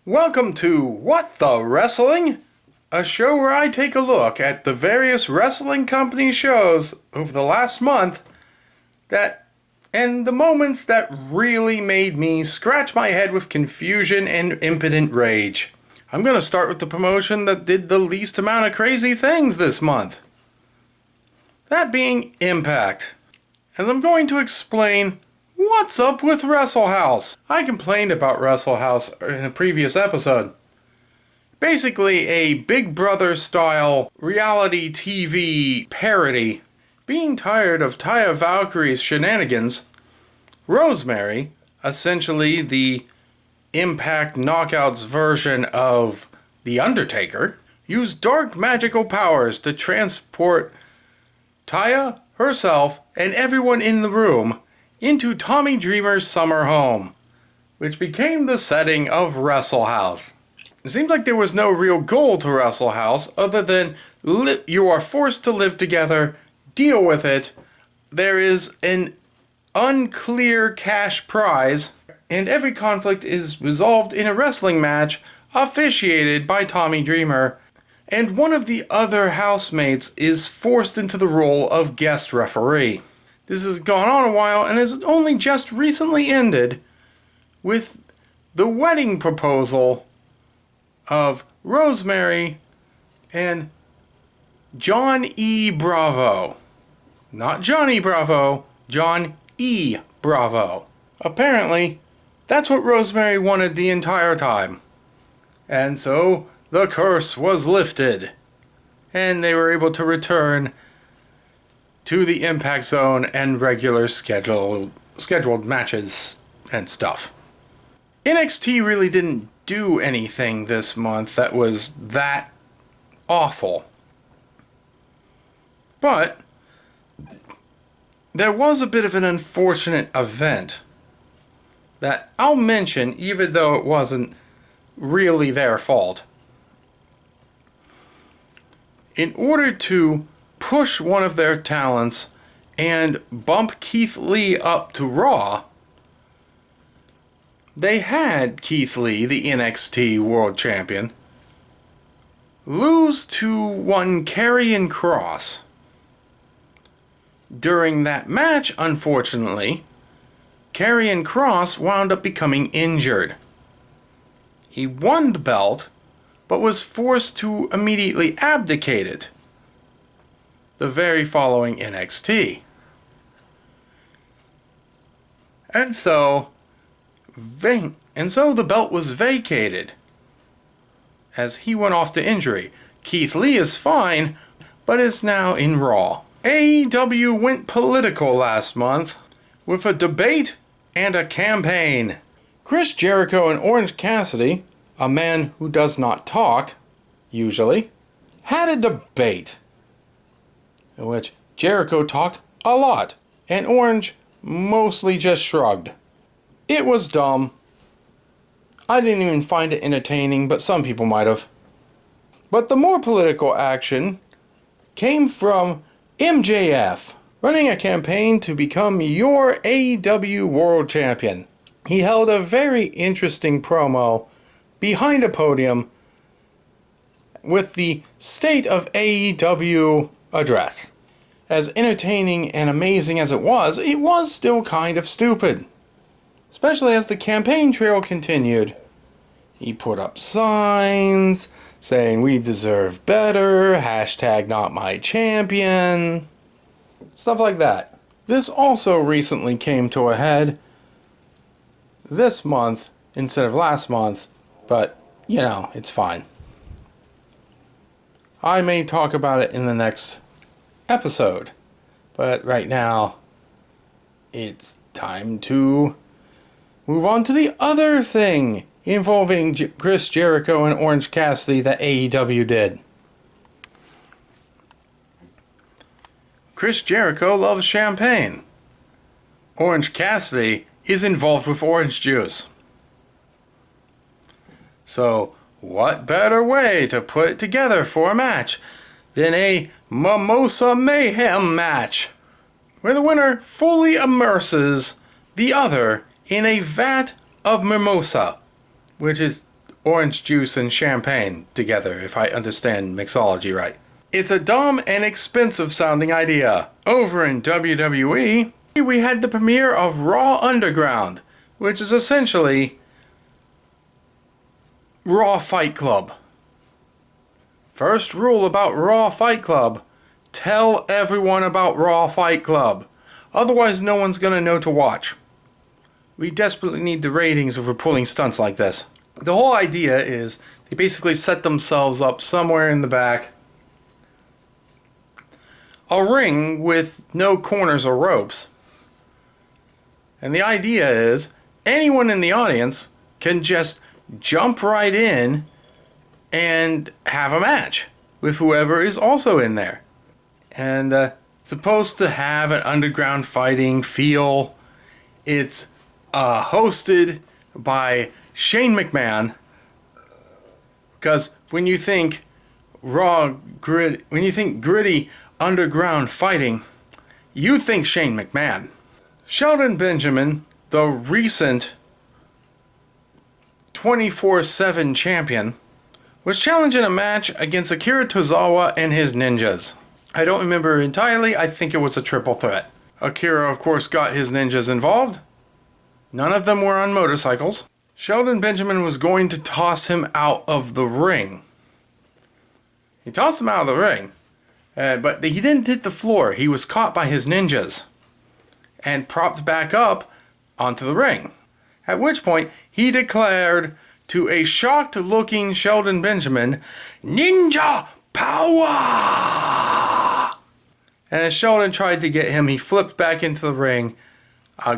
Welcome to What the Wrestling? A show where I take a look at the various wrestling company shows over the last month and the moments that really made me scratch my head with confusion and impotent rage. I'm going to start with the promotion that did the least amount of crazy things this month. That being Impact. And I'm going to explain what's up with WrestleHouse. I complained about WrestleHouse in a previous episode. Basically a Big Brother style reality TV parody. Being tired of Taya Valkyrie's shenanigans, Rosemary, essentially the Impact Knockouts version of The Undertaker, used dark magical powers to transport Taya, herself, and everyone in the room into Tommy Dreamer's summer home, which became the setting of WrestleHouse. It seems like there was no real goal to WrestleHouse other than you are forced to live together, deal with it, there is an unclear cash prize, and every conflict is resolved in a wrestling match officiated by Tommy Dreamer, and one of the other housemates is forced into the role of guest referee. This has gone on a while and has only just recently ended with the wedding proposal of Rosemary and John E. Bravo. Not Johnny Bravo, John E. Bravo. Apparently, that's what Rosemary wanted the entire time. And so, the curse was lifted. And they were able to return to the Impact Zone and regular scheduled matches and stuff. NXT really didn't do anything this month that was that awful. But there was a bit of an unfortunate event that I'll mention even though it wasn't really their fault. In order to push one of their talents and bump Keith Lee up to Raw, they had Keith Lee, the NXT World Champion, lose to one Karrion Kross. During that match, unfortunately, Karrion Kross wound up becoming injured. He won the belt, but was forced to immediately abdicate it the very following NXT. And so the belt was vacated as he went off to injury. Keith Lee is fine, but is now in Raw. AEW went political last month with a debate and a campaign. Chris Jericho and Orange Cassidy, a man who does not talk, usually, had a debate in which Jericho talked a lot, and Orange mostly just shrugged. It was dumb. I didn't even find it entertaining, but some people might have. But the more political action came from MJF, running a campaign to become your AEW World Champion. He held a very interesting promo behind a podium with the State of AEW address. As entertaining and amazing as it was still kind of stupid. Especially as the campaign trail continued. He put up signs saying we deserve better, hashtag not my champion, stuff like that. This also recently came to a head this month instead of last month, but it's fine. I may talk about it in the next episode, but right now it's time to move on to the other thing involving Chris Jericho and Orange Cassidy that AEW did. Chris Jericho loves champagne. Orange Cassidy is involved with orange juice. So, what better way to put it together for a match than a Mimosa Mayhem match, where the winner fully immerses the other in a vat of mimosa, which is orange juice and champagne together, if I understand mixology right. It's a dumb and expensive sounding idea. Over in WWE, we had the premiere of Raw Underground, which is essentially Raw Fight Club. First rule about Raw Fight Club: tell everyone about Raw Fight Club. Otherwise, no one's gonna know to watch. We desperately need the ratings if we're pulling stunts like this. The whole idea is they basically set themselves up somewhere in the back. A ring with no corners or ropes. And the idea is anyone in the audience can just jump right in and have a match with whoever is also in there. And it's supposed to have an underground fighting feel. It's hosted by Shane McMahon. Because when you think gritty underground fighting, you think Shane McMahon. Shelton Benjamin, the recent 24/7 champion, was challenging a match against Akira Tozawa and his ninjas. I don't remember entirely. I think it was a triple threat. Akira, of course, got his ninjas involved. None of them were on motorcycles. Shelton Benjamin was going to toss him out of the ring. He tossed him out of the ring, but he didn't hit the floor. He was caught by his ninjas and propped back up onto the ring. At which point, he declared to a shocked-looking Shelton Benjamin, "Ninja power!" And as Shelton tried to get him, he flipped back into the ring,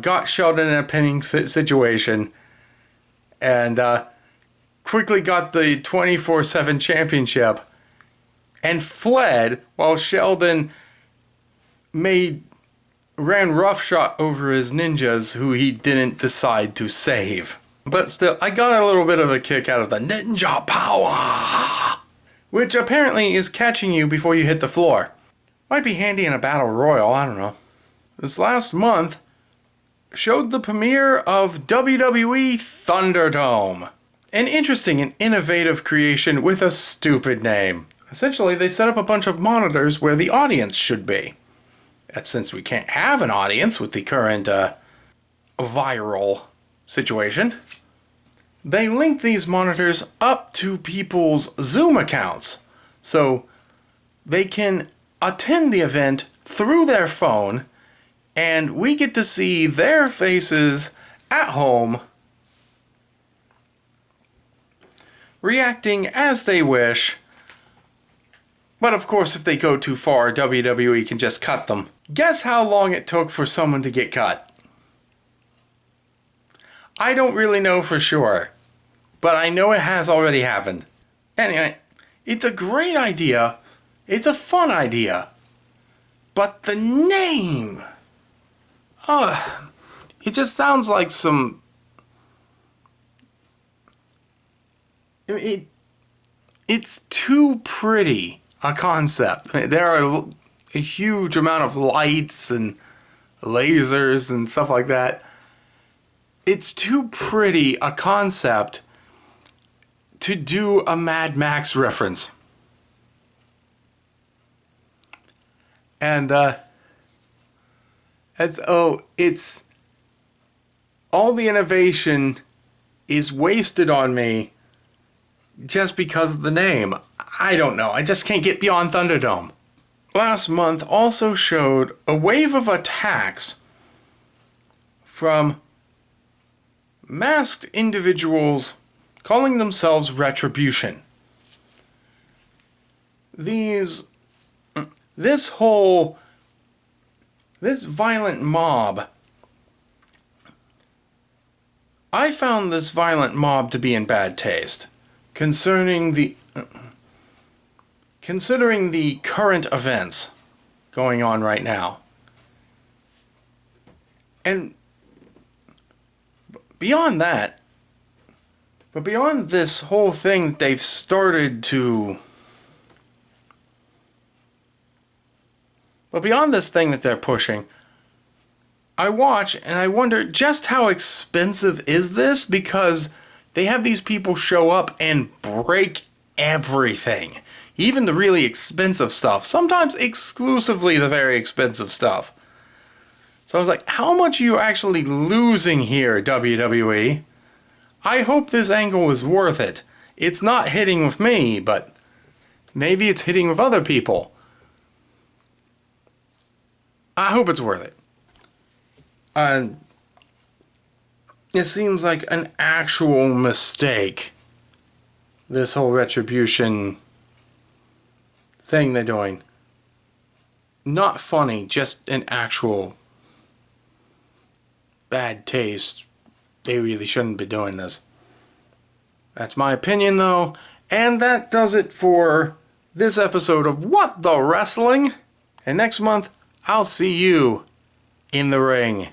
got Shelton in a pinning situation, and quickly got the 24/7 championship and fled while Sheldon ran roughshod over his ninjas who he didn't decide to save. But still, I got a little bit of a kick out of the ninja power, which apparently is catching you before you hit the floor. Might be handy in a battle royal, I don't know. This last month showed the premiere of WWE Thunderdome. An interesting and innovative creation with a stupid name. Essentially, they set up a bunch of monitors where the audience should be. And since we can't have an audience with the current viral situation, they link these monitors up to people's Zoom accounts so they can attend the event through their phone, and we get to see their faces at home reacting as they wish. But of course, if they go too far, WWE can just cut them. Guess how long it took for someone to get cut? I don't really know for sure, but I know it has already happened. Anyway, it's a great idea. It's a fun idea. But the name... it just sounds like some... It's too pretty a concept. There are a huge amount of lights and lasers and stuff like that. It's too pretty a concept to do a Mad Max reference. And it's all the innovation is wasted on me just because of the name. I don't know. I just can't get beyond Thunderdome. Last month also showed a wave of attacks from masked individuals calling themselves Retribution. This violent mob, I found this violent mob to be in bad taste, considering the current events going on right now. And beyond that, but beyond this whole thing that they've started to... But beyond this thing that they're pushing, I watch and I wonder just how expensive is this? Because They have these people show up and break everything. Even the really expensive stuff. Sometimes exclusively the very expensive stuff. So I was like, how much are you actually losing here, WWE? I hope this angle is worth it. It's not hitting with me, but maybe it's hitting with other people. I hope it's worth it. It seems like an actual mistake. This whole retribution thing they're doing. Not funny, just an actual bad taste. They really shouldn't be doing this. That's my opinion, though. And that does it for this episode of What the Wrestling. And next month, I'll see you in the ring.